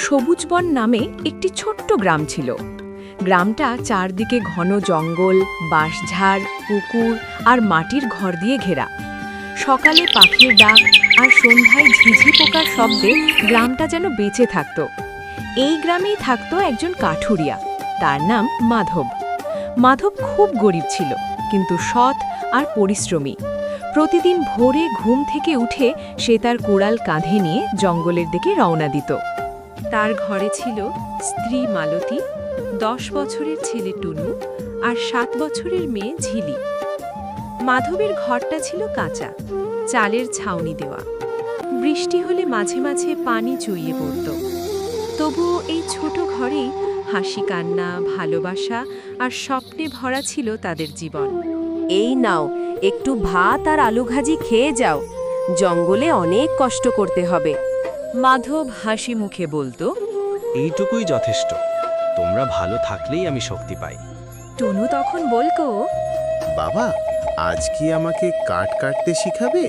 সবুজবন নামে একটি ছোট্ট গ্রাম ছিল। গ্রামটা চারদিকে ঘন জঙ্গল, বাঁশঝাড়, পুকুর আর মাটির ঘর দিয়ে ঘেরা। সকালে পাখির ডাক আর সন্ধ্যায় ঝিঝি পোকার শব্দে গ্রামটা যেন বেঁচে থাকত। এই গ্রামেই থাকত একজন কাঠুরিয়া, তার নাম মাধব। মাধব খুব গরিব ছিল, কিন্তু সৎ আর পরিশ্রমী। প্রতিদিন ভোরে ঘুম থেকে উঠে সে তার কুড়াল কাঁধে নিয়ে জঙ্গলের দিকে রওনা দিত। তার ঘরে ছিল স্ত্রী মালতী, 10 বছরের ছেলে টুনু আর 7 বছরের মেয়ে ঝিলি। মাধবের ঘরটা ছিল কাঁচা, চালের ছাউনি দেওয়া। বৃষ্টি হলে মাঝে মাঝে পানি চুইয়ে পড়ত। তবুও এই ছোট ঘরেই হাসি কান্না, ভালোবাসা আর স্বপ্নে ভরা ছিল তাদের জীবন। এই নাও, একটু ভাত আর আলু ভাজি খেয়ে যাও, জঙ্গলে অনেক কষ্ট করতে হবে। মাধব হাসি মুখে বলতো। এইটুকুই যথেষ্ট, তোমরা ভালো থাকলেই আমি শক্তি পাই। টুনু তখন বলতো, বাবা, আজ কি আমাকে কাঠ কাটতে শিখাবে?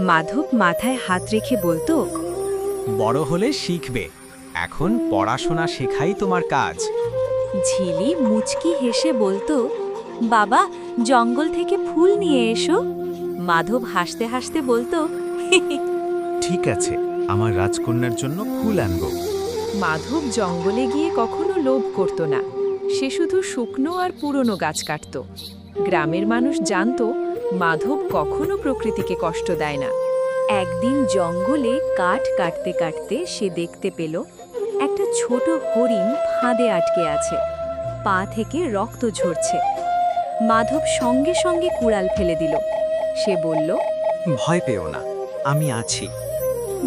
মাধব মাথায় হাত রেখে বলতো, বড় হলে শিখবে, এখন পড়াশোনা শেখাই তোমার কাজ। ঝিলি মুচকি হেসে বলতো, বাবা, জঙ্গল থেকে ফুল নিয়ে এসো। মাধব হাসতে হাসতে বলতো, ঠিক আছে, আমার রাজকন্যার জন্য ফুল আনবো। মাধব জঙ্গলে গিয়ে কখনো লোভ করত না। সে শুধু শুকনো আর পুরনো গাছ কাটত। গ্রামের মানুষ জানত মাধব কখনো প্রকৃতিকে কষ্ট দেয় না। একদিন জঙ্গলে কাঠ কাটতে কাটতে সে দেখতে পেল একটা ছোট হরিণ ফাঁদে আটকে আছে, পা থেকে রক্ত ঝরছে। মাধব সঙ্গে সঙ্গে কুড়াল ফেলে দিল। সে বলল, ভয় পেও না, আমি আছি।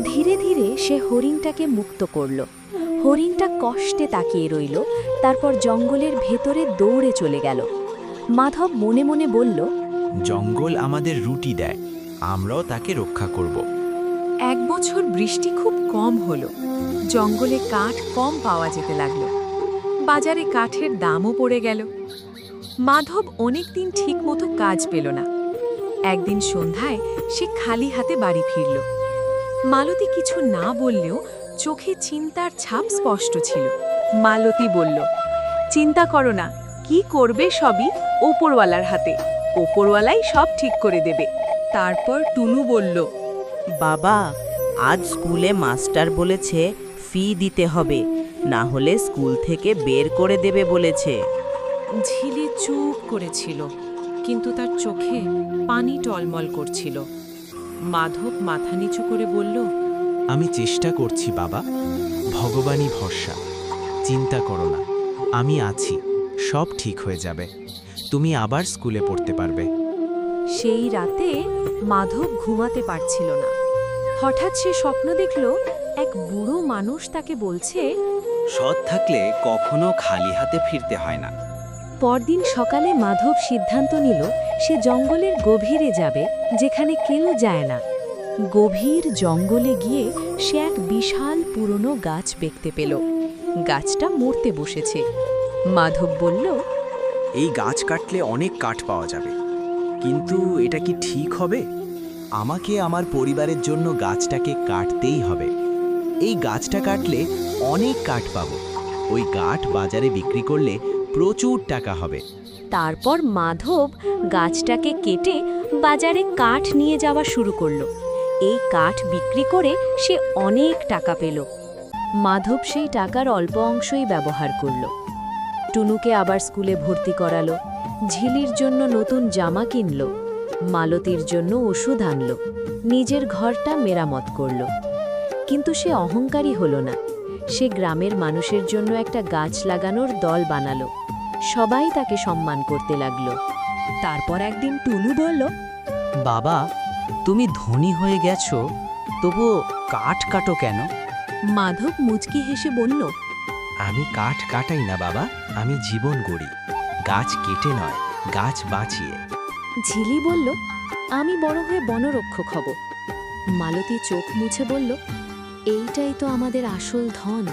ধীরে ধীরে সে হরিণটাকে মুক্ত করল। হরিণটা কষ্টে তাকিয়ে রইল, তারপর জঙ্গলের ভেতরে দৌড়ে চলে গেল। মাধব মনে মনে বলল, জঙ্গল আমাদের রুটি দেয়, আমরাও তাকে রক্ষা করব। 1 বছর বৃষ্টি খুব কম হলো। জঙ্গলে কাঠ কম পাওয়া যেতে লাগলো। বাজারে কাঠের দামও পড়ে গেল। মাধব অনেকদিন ঠিকমতো কাজ পেল না। একদিন সন্ধ্যায় সে খালি হাতে বাড়ি ফিরল। মালতী কিছু না বললেও চোখে চিন্তার ছাপ স্পষ্ট ছিল। মালতী বলল, চিন্তা করো না, কি করবে সবই ওপরওয়ালার হাতে, ওপরওয়ালাই সব ঠিক করে দেবে। তারপর টুনু বলল, বাবা, আজ স্কুলে মাস্টার বলেছে ফি দিতে হবে, না হলে স্কুল থেকে বের করে দেবে বলেছে। ঝিলি চুপ করেছিল, কিন্তু তার চোখে পানি টলমল করছিল। মাধব মাথা নিচু করে বলল, আমি চেষ্টা করছি বাবা, ভগবানই ভরসা। চিন্তা করো না, আমি আছি, সব ঠিক হয়ে যাবে। তুমি আবার স্কুলে পড়তে পারবে। সেই রাতে মাধব ঘুমাতে পারছিল না। হঠাৎ সে স্বপ্ন দেখল এক বুড়ো মানুষ তাকে বলছে, সৎ থাকলে কখনো খালি হাতে ফিরতে হয় না। পরদিন সকালে মাধব সিদ্ধান্ত নিল সে জঙ্গলের গভীরে যাবে, যেখানে কেউ যায় না। গভীর জঙ্গলে গিয়ে সে এক বিশাল পুরনো গাছ দেখতে পেল। গাছটা মরতে বসেছে। মাধব বলল, এই গাছ কাটলে অনেক কাঠ পাওয়া যাবে, কিন্তু এটা কি ঠিক হবে? আমাকে আমার পরিবারের জন্য গাছটাকে কাটতেই হবে। এই গাছটা কাটলে অনেক কাঠ পাবো, ওই কাঠ বাজারে বিক্রি করলে প্রচুর টাকা হবে। তারপর মাধব গাছটাকে কেটে বাজারে কাঠ নিয়ে যাওয়া শুরু করলো। এই কাঠ বিক্রি করে সে অনেক টাকা পেল। মাধব সেই টাকার অল্প অংশই ব্যবহার করল। টুনুকে আবার স্কুলে ভর্তি করালো, ঝিলির জন্য নতুন জামা কিনল, মালতীর জন্য ওষুধ আনল, নিজের ঘরটা মেরামত করল। কিন্তু সে অহংকারী হলো না। সে গ্রামের মানুষের জন্য একটা গাছ লাগানোর দল বানালো। সবাই তাকে সম্মান করতে লাগলো। তারপর একদিন টুনু বলল, বাবা, তুমি ধনী হয়ে গেছো, তবুও কাঠ কাটো কেন? মাধব মুচকি হেসে বলল, আমি কাঠ কাটাই না বাবা, আমি জীবন গড়ি, গাছ কেটে নয়, গাছ বাঁচিয়ে। ঝিলি বলল, আমি বড় হয়ে বনরক্ষক হব। মালতী চোখ মুছে বলল, এইটাই তো আমাদের আসল ধন।